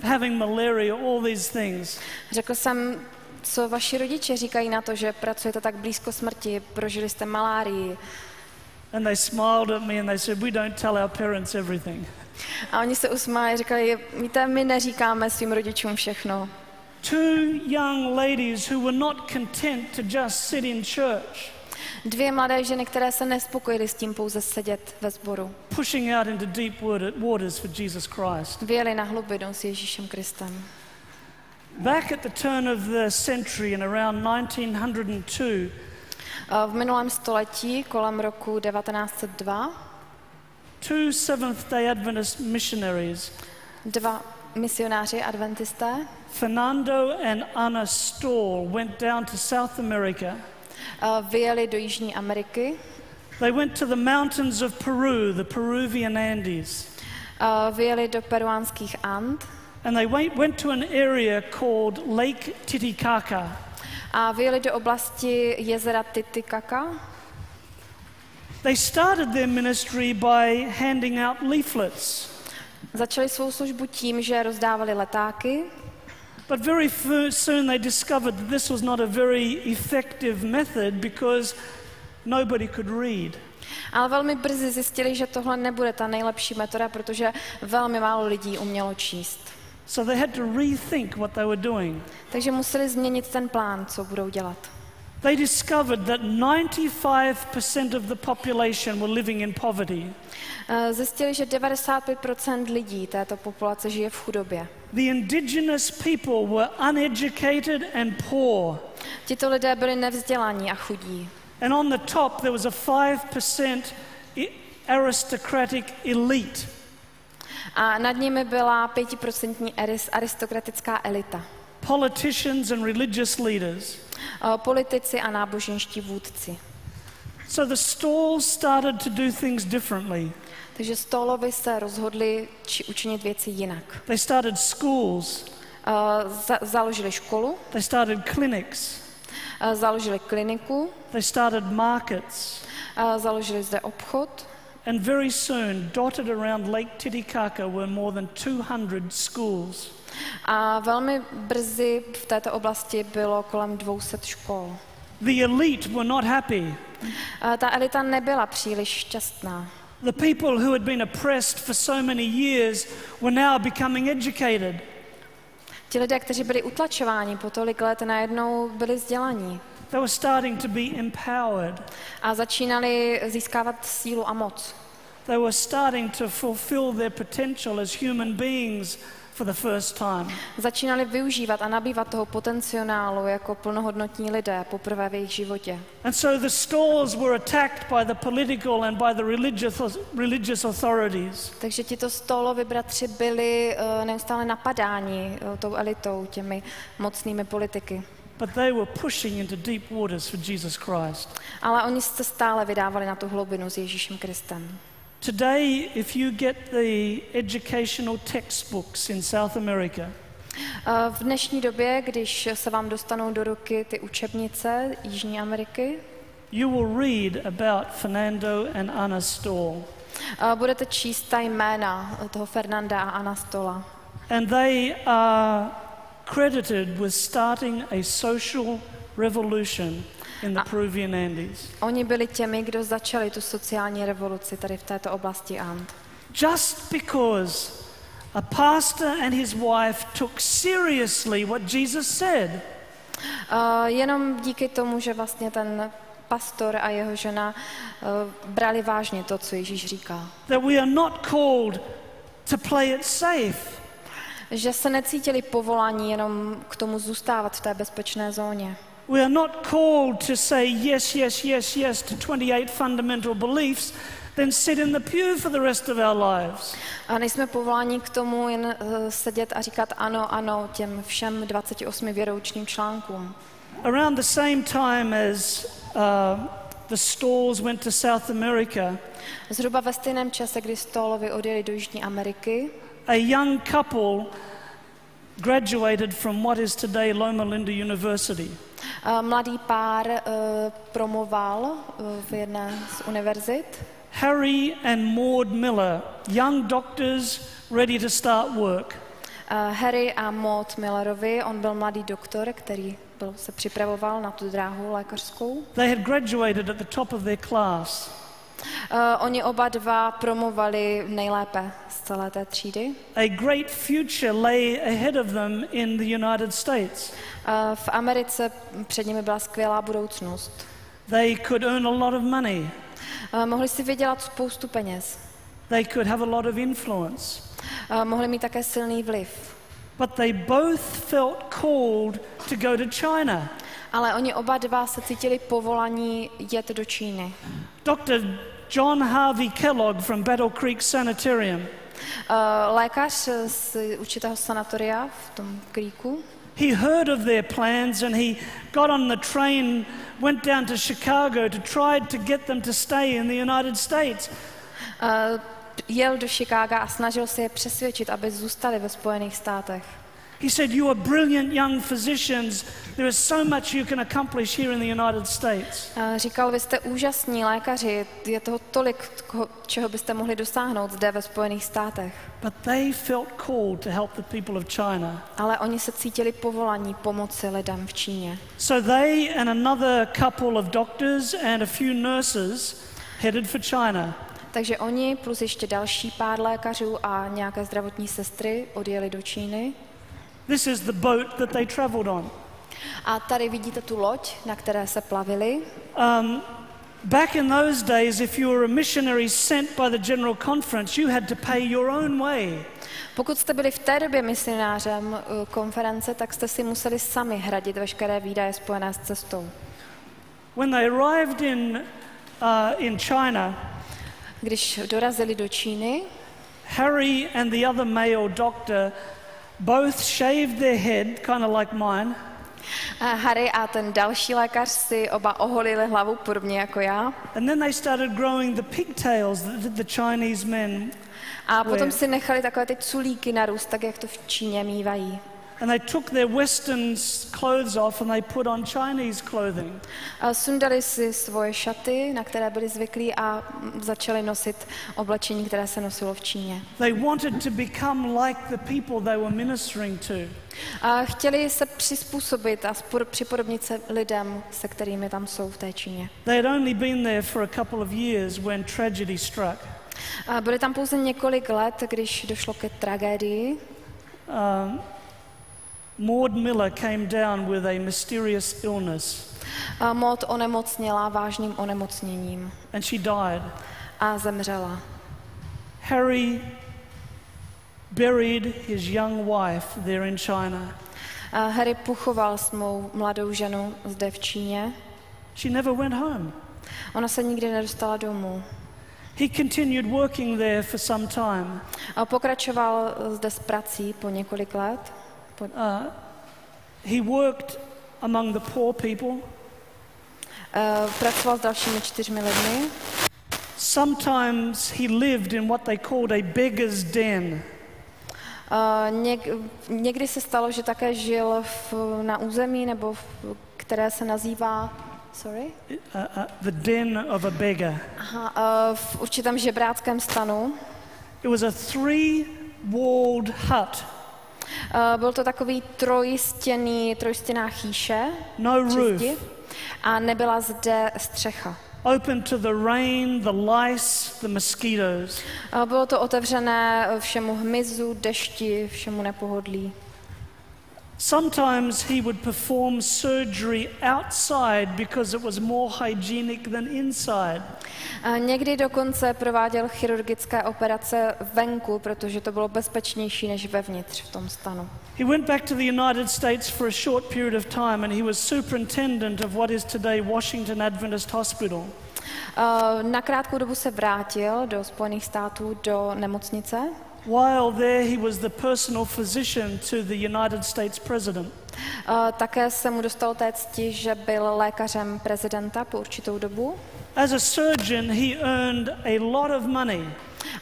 having malaria, all these things. Řekl jsem, co vaši rodiče říkají na to, že pracujete tak blízko smrti, prožili jste malárii. And they smiled at me and they said, we don't tell our parents everything. A oni se usmáli a říkali, víte, my neříkáme svým rodičům všechno. Two young ladies who were not content to just sit in church. Dvě mladé ženy, které se nespokojily s tím pouze sedět ve sboru. Pushing out into deep waters for Jesus Christ. Vyjeli na hlubinu s Ježíšem Kristem. Back at the turn of the century in around 1902, v minulém století, kolem roku 1902, two Seventh-day Adventist missionaries, dva misionáři adventisté, Fernando and Anna Stall, went down to South America. Vyjeli do Jižní Ameriky. They went to the mountains of Peru, the Peruvian Andes. Vyjeli do peruánských And. And they went to an area called Lake Titicaca. A vyjeli do oblasti jezera Titicaca. They started their ministry by handing out leaflets. Začali svou službu tím, že rozdávali letáky. But very soon they discovered that this was not a very effective method because nobody could read. Ale velmi brzy zjistili, že tohle nebude ta nejlepší metoda, protože velmi málo lidí umělo číst. So they had to rethink what they were doing. Takže museli změnit ten plán, co budou dělat. They discovered that 95% of the population were living in poverty. Zjistili, že 95% lidí této populace žije v chudobě. The indigenous people were uneducated and poor. Tito lidé byli nevzdělaní a chudí. And on the top there was a 5% aristocratic elite. A nad nimi byla 5% aristokratická elita. Politicians and religious leaders. Politici a náboženští vůdci. So the Stalls started to do things differently. Takže Stallovi se rozhodli učinit věci jinak. They started schools. Založili školu. They started clinics. Založili kliniku. They started markets. Založili zde obchod. And very soon, dotted around Lake Titicaca were more than 200 schools. A velmi brzy v této oblasti bylo kolem 200 škol. The elite were not happy. Ta elita nebyla příliš šťastná. The people who had been oppressed for so many years were now becoming educated. Ti lidé, kteří byli utlačováni po tolik let, najednou byli vzdělaní. They were starting to be empowered. A začínali získávat sílu a moc. They were starting to fulfill their potential as human beings for the first time. Začínali využívat a nabývat toho potenciálu jako plnohodnotní lidé poprvé v jejich životě. And so the Stalls were attacked by the political and by the religious authorities. Takže tito Stallovi bratři byli neustále napadáni tou elitou, těmi mocnými politiky. But they were pushing into deep waters for Jesus Christ. Ale oni se stále vydávali na tu hlubinu s Ježíšem Kristem. Today, if you get the educational textbooks in South America, v dnešní době, když se vám dostanou do ruky ty učebnice Jižní Ameriky, you will read about Fernando and Anna Stall. Budete číst ta jména toho Fernanda a Anna Stalla. And they are credited with starting a social revolution in the Peruvian Andes. Oni byli těmi, kdo začali tu sociální revoluci tady v této oblasti And. Just because a pastor and his wife took seriously what Jesus said. Jenom díky tomu, že vlastně ten pastor a jeho žena brali vážně to, co Ježíš říká. That we are not called to play it safe. Že se necítili povolání jenom k tomu zůstávat v té bezpečné zóně. We are not called to say yes, yes, yes, yes to 28 fundamental beliefs, then sit in the pew for the rest of our lives. A nejsme povoláni k tomu jen sedět a říkat ano, ano těm všem 28 věroučným článkům. Around the same time as the Stalls went to South America, Zhruba ve stejném čase, kdy Stallovi odjeli do Jižní Ameriky, a young couple graduated from what is today Loma Linda University. Mladý pár promoval v jedné z univerzit. Harry and Maud Miller, young doctors ready to start work. Harry a Maud Millerovi, on byl mladý doktor, který se připravoval na tu dráhu lékařskou. They had graduated at the top of their class. Oni oba dva promovali nejlépe z celé té třídy. A great future lay ahead of them in the United States. V Americe před nimi byla skvělá budoucnost. They could earn a lot of money. Mohli si vydělat spoustu peněz. They could have a lot of influence. Mohli mít také silný vliv. But they both felt called to go to China. Ale oni oba dva se cítili povolaní jet do Číny. Dr. John Harvey Kellogg from Battle Creek Sanitarium. Lékař z určitého sanatoria v tom Creeku. He heard of their plans and he got on the train, went down to Chicago to try to get them to stay in the United States. Jel do Chicaga a snažil se je přesvědčit, aby zůstali ve Spojených státech. He said, "You are brilliant young physicians. There is so much you can accomplish here in the United States." Říkal, vy jste úžasní lékaři, je toho tolik, čeho byste mohli dosáhnout zde ve Spojených státech. But they felt called to help the people of China. Ale oni se cítili povolaní pomoci lidem v Číně. So they and another couple of doctors and a few nurses headed for China. Takže oni plus ještě další pár lékařů a nějaké zdravotní sestry odjeli do Číny. This is the boat that they traveled on. A tady vidíte tu loď, na které se plavili. Back in those days, if you were a missionary sent by the General Conference, you had to pay your own way. Pokud jste byli v té době misionářem konference, tak jste si museli sami hradit veškeré výdaje spojené s cestou. When they arrived in China, když dorazili do Číny, Harry and the other male doctor both shaved their head, kind of like mine. Harry a ten další lékař si oba oholili hlavu, podobně jako já. And then they started growing the pigtails that the Chinese men. A potom si nechali takové ty culíky narůst, tak jak to v Číně mívají. And they took their Western clothes off and they put on Chinese clothing. Sundali si svoje šaty, na které byli zvyklí, a začali nosit oblečení, které se nosilo v Číně. They wanted to become like the people they were ministering to. A chtěli se přizpůsobit a připodobnit se lidem, se kterými tam jsou v té Číně. They had only been there for a couple of years when tragedy struck. Byli tam pouze několik let, když došlo ke tragédii. Maud Miller came down with a mysterious illness. Maud onemocněla vážným onemocněním. And she died. A zemřela. Harry buried his young wife there in China. Harry pochoval svou mladou ženu zde v Číně. She never went home. Ona se nikdy nedostala domů. He continued working there for some time. Pokračoval zde s prací po několik let. He worked among the poor people. Pracoval s dalšími 4 lidmi. Sometimes he lived in what they called a beggar's den. Někdy se stalo, že také žil na území, nebo které se nazývá the den of a beggar. V určitém žebráckém stanu. It was a 3-walled hut. Byl to takový trojstěná chýše. No roof. a nebyla zde střecha. Open to the rain, the lice, the mosquitoes. Bylo to otevřené všemu hmyzu, dešti, všemu nepohodlí. Sometimes he would perform surgery outside because it was more hygienic than inside. Někdy dokonce prováděl chirurgické operace venku, protože to bylo bezpečnější než vevnitř v tom stanu. He went back to the United States for a short period of time and he was superintendent of what is today Washington Adventist Hospital. Na krátkou dobu se vrátil do Spojených států do nemocnice. While there, he was the personal physician to the United States president. Také se mu dostalo té cti, že byl lékařem prezidenta po určitou dobu. As a surgeon, he earned a lot of money.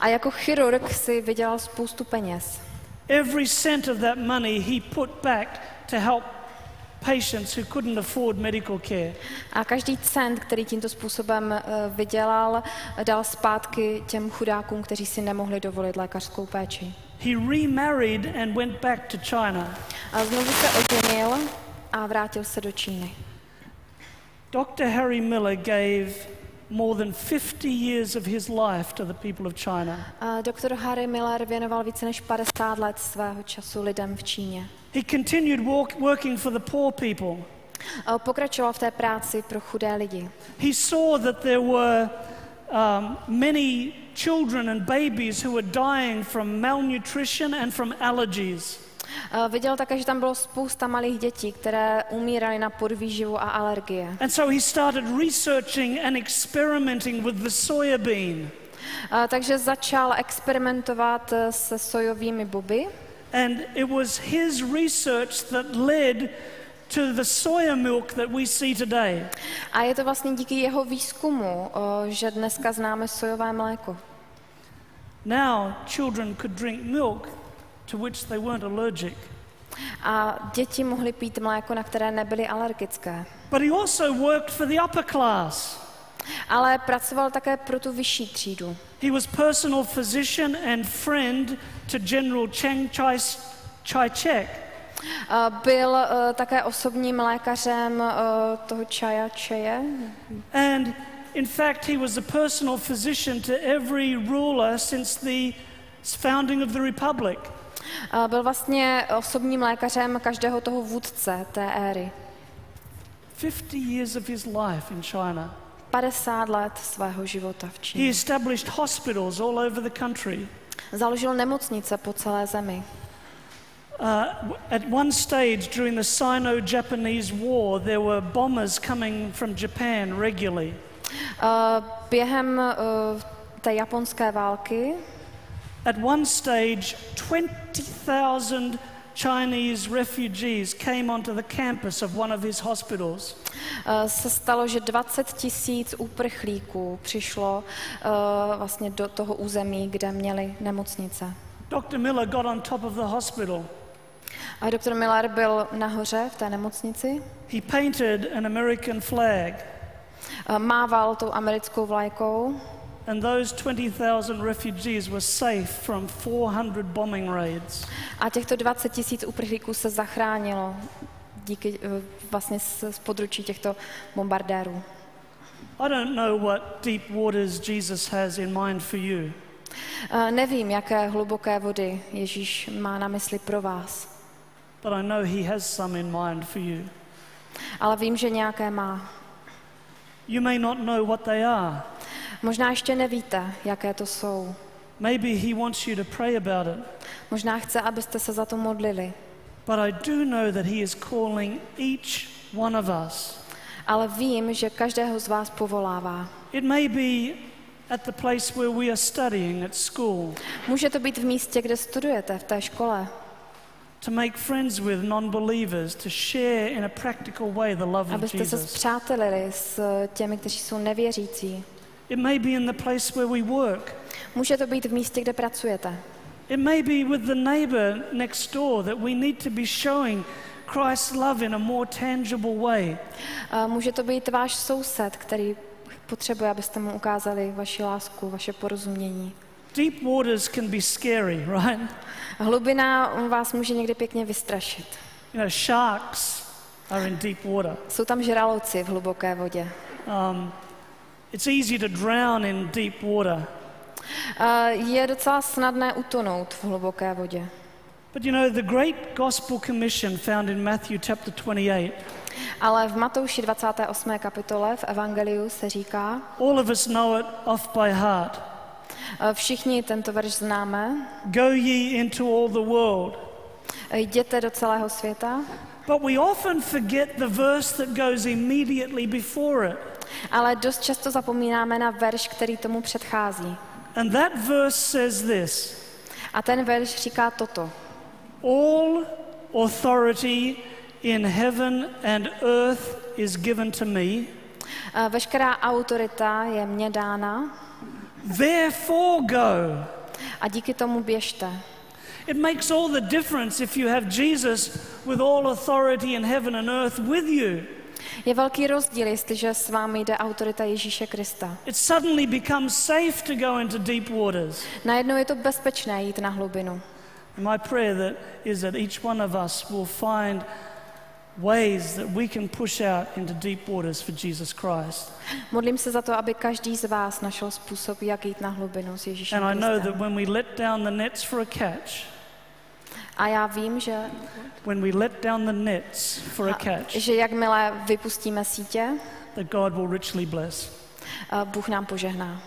A jako chirurg si vydělal spoustu peněz. Every cent of that money he put back to help patients who couldn't afford medical care. A každý cent, který tímto způsobem vydělal, dal zpátky těm chudákům, kteří si nemohli dovolit lékařskou péči. He remarried and went back to China. A znovu se oženil a vrátil se do Číny. Dr. Harry Miller gave more than 50 years of his life to the people of China. Doktor Harry Miller věnoval více než 50 let svého času lidem v Číně. He continued working for the poor people. Pokračoval v té práci pro chudé lidi. He saw that there were many children and babies who were dying from malnutrition and from allergies. Viděl také, že tam bylo spousta malých dětí, které umíraly na podvýživu a alergie. And so he started researching and experimenting with the soya bean. Takže začal experimentovat se sojovými boby. And it was his research that led to the soya milk that we see today. A je to vlastně díky jeho výzkumu, že dneska známe sojové mléko. Now children could drink milk to which they weren't allergic. A děti mohly pít mléko, na které nebyly alergické. But he also worked for the upper class. Ale pracoval také pro tu vyšší třídu. He was personal physician and friend to General Chiang Kai-shek. Byl také osobním lékařem toho Chaya. And in fact he was a personal physician to every ruler since the founding of the republic. Byl vlastně osobním lékařem každého toho vůdce té éry. 50 years of his life in China. 50 let svého života v He Číně. established hospitals all over the country. Založil nemocnice po celé zemi. At one stage during the Sino-Japanese War, there were bombers coming from Japan regularly. Během té japonské války at one stage 20,000 Chinese refugees came onto the campus of one of his hospitals. Se stalo, že 20 000 uprchlíků přišlo vlastně do toho území, kde měli nemocnice. Dr. Miller got on top of the hospital. A doktor Miller byl nahoře v té nemocnici. He painted an American flag. Mával tou americkou vlajkou. And those 20,000 refugees were safe from 400 bombing raids. A těchto 20 000 uprchlíků se zachránilo díky vlastně z područí těchto bombardérů. I don't know what deep waters Jesus has in mind for you. Nevím, jaké hluboké vody Ježíš má na mysli pro vás. But I know he has some in mind for you. Ale vím, že nějaké má. You may not know what they are. Možná ještě nevíte, jaké to jsou. Maybe he wants you to pray about it. Možná chce, abyste se za to modlili. But I do know that he is calling each one of us. Ale vím, že každého z vás povolává. It may be at the place where we are studying at school. Může to být v místě, kde studujete, v té škole. To make friends with non-believers, to share in a practical way the love of Abyste se Jesus. spřátelili s těmi, kteří jsou nevěřící. It may be in the place where we work. Může to být v místě, kde pracujete. It may be with the neighbor next door that we need to be showing Christ's love in a more tangible way. Může to být váš soused, který potřebuje, abyste mu ukázali vaši lásku, vaše porozumění. Deep waters can be scary, right? Hlubina vás může někdy pěkně vystrašit. You know, sharks are in deep water. Jsou tam žraloci v hluboké vodě. It's easy to drown in deep water. Je docela snadné utonout v hluboké vodě. But you know, the great gospel commission found in Matthew chapter 28. Ale v Matouši 28. kapitole v Evangeliu se říká, All of us know it off by heart. Všichni tento verš známe. Go ye into all the world. Jděte do celého světa. But we often forget the verse that goes immediately before it. Ale dost často zapomínáme na verš, který tomu předchází. And that verse says this. A ten verš říká toto. All authority in heaven and earth is given to me. Veškerá autorita je mně dána. Therefore go. A díky tomu běžte. It makes all the difference if you have Jesus with all authority in heaven and earth with you. Je velký rozdíl, jestliže s vámi jde autorita Ježíše Krista. It suddenly becomes safe to go into deep waters. Najednou je to bezpečné jít na hlubinu. My prayer is that each one of us will find ways that we can push out into deep waters for Jesus Christ. Modlím se za to, aby každý z vás našel způsob, jak jít na hlubinu s Ježíšem And I know Kristem. that when we let down the nets for a catch, A já vím, že jakmile vypustíme sítě, that God will richly bless. Bůh nám požehná.